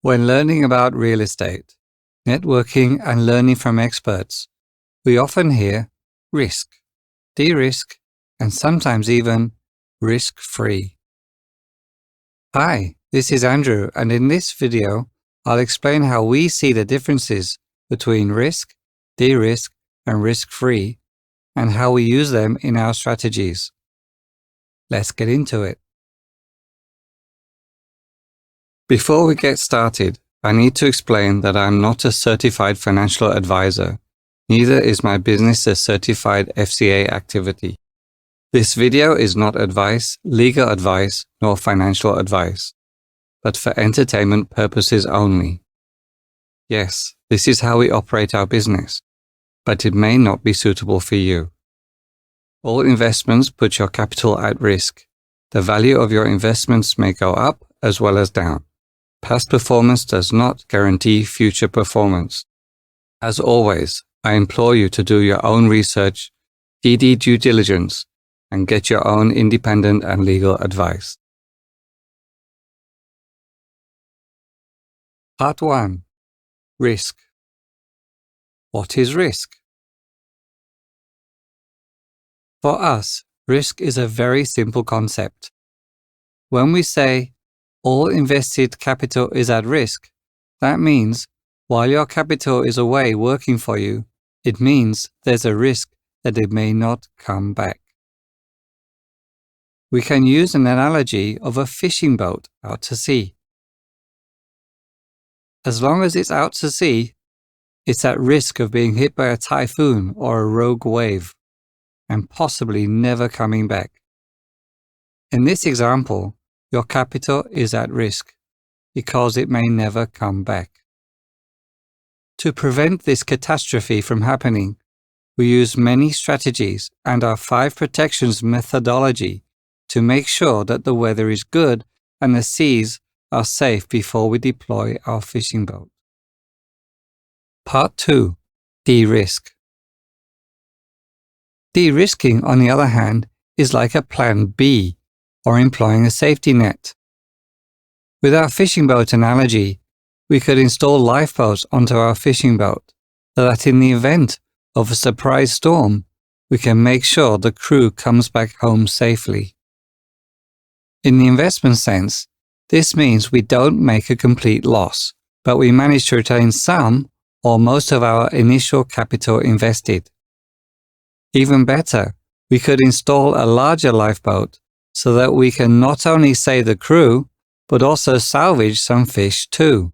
When learning about real estate, networking and learning from experts, we often hear risk, de-risk, and sometimes even risk-free. Hi, this is Andrew, and in this video, I'll explain how we see the differences between risk, de-risk, and risk-free, and how we use them in our strategies. Let's get into it. Before we get started, I need to explain that I'm not a certified financial advisor. Neither is my business a certified FCA activity. This video is not advice, legal advice, nor financial advice, but for entertainment purposes only. Yes, this is how we operate our business, but it may not be suitable for you. All investments put your capital at risk. The value of your investments may go up as well as down. Past performance does not guarantee future performance. As always, I implore you to do your own research, DD due diligence, and get your own independent and legal advice. Part 1. Risk. What is risk? For us, risk is a very simple concept. When we say all invested capital is at risk, that means while your capital is away working for you, it means there's a risk that it may not come back. We can use an analogy of a fishing boat out to sea. As long as it's out to sea, it's at risk of being hit by a typhoon or a rogue wave, and possibly never coming back. In this example, your capital is at risk because it may never come back. To prevent this catastrophe from happening, we use many strategies and our 5 protections methodology to make sure that the weather is good and the seas are safe before we deploy our fishing boat. Part 2. De-risk. De-risking, on the other hand, is like a plan B, or employing a safety net. With our fishing boat analogy, we could install lifeboats onto our fishing boat so that in the event of a surprise storm, we can make sure the crew comes back home safely. In the investment sense, this means we don't make a complete loss, but we manage to retain some or most of our initial capital invested. Even better, we could install a larger lifeboat so that we can not only save the crew, but also salvage some fish too.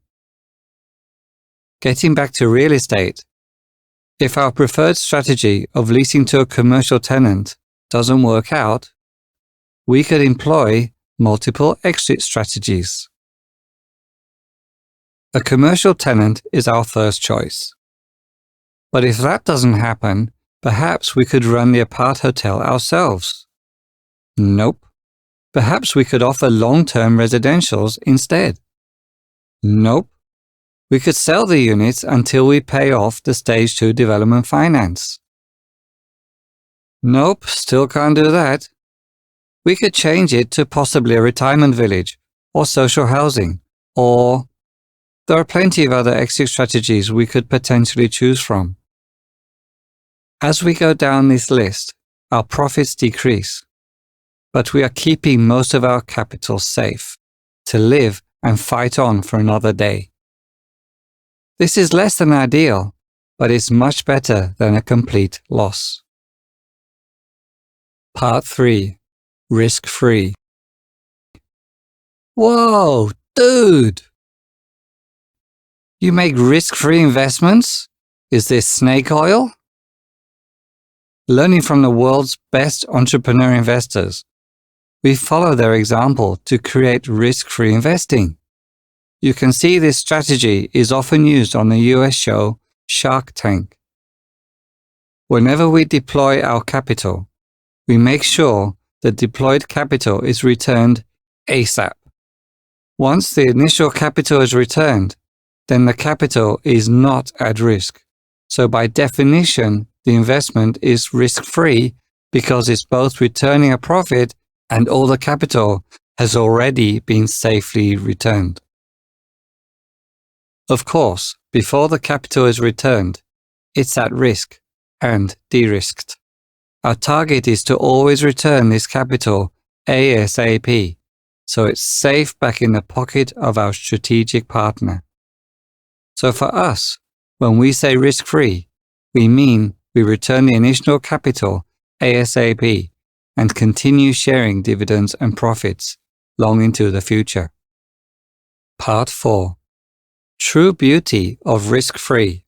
Getting back to real estate, if our preferred strategy of leasing to a commercial tenant doesn't work out, we could employ multiple exit strategies. A commercial tenant is our first choice. But if that doesn't happen, perhaps we could run the apart hotel ourselves. Nope. Perhaps we could offer long-term residentials instead. Nope. We could sell the units until we pay off the Stage 2 development finance. Nope, still can't do that. We could change it to possibly a retirement village or social housing, or there are plenty of other exit strategies we could potentially choose from. As we go down this list, our profits decrease, but we are keeping most of our capital safe to live and fight on for another day. This is less than ideal, but it's much better than a complete loss. Part 3. Risk-free. Whoa, dude! You make risk-free investments? Is this snake oil? Learning from the world's best entrepreneur investors, we follow their example to create risk-free investing. You can see this strategy is often used on the US show Shark Tank. Whenever we deploy our capital, we make sure the deployed capital is returned ASAP. Once the initial capital is returned, then the capital is not at risk. So by definition, the investment is risk-free because it's both returning a profit and all the capital has already been safely returned. Of course, before the capital is returned, it's at risk and de-risked. Our target is to always return this capital ASAP, so it's safe back in the pocket of our strategic partner. So for us, when we say risk-free, we mean we return the initial capital ASAP and continue sharing dividends and profits long into the future. Part 4. True beauty of risk-free.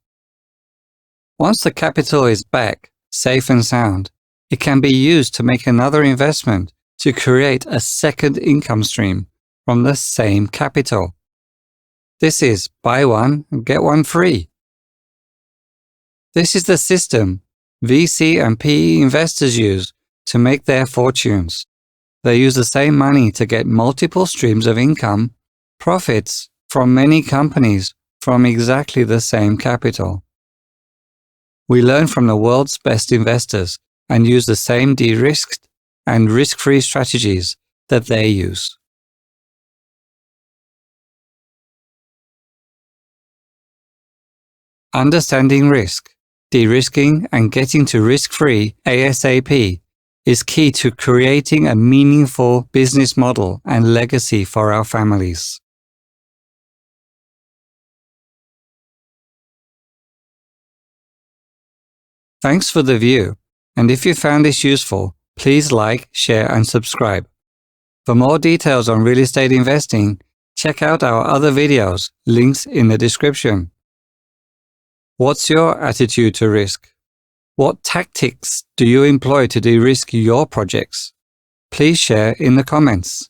Once the capital is back, safe and sound, it can be used to make another investment to create a second income stream from the same capital. This is buy one and get one free. This is the system VC and PE investors use to make their fortunes. They use the same money to get multiple streams of income, profits from many companies from exactly the same capital. We learn from the world's best investors and use the same de-risked and risk-free strategies that they use. Understanding risk, de-risking and getting to risk-free ASAP is key to creating a meaningful business model and legacy for our families. Thanks for the view, and if you found this useful, please like, share and subscribe. For more details on real estate investing, check out our other videos, links in the description. What's your attitude to risk? What tactics do you employ to de-risk your projects? Please share in the comments.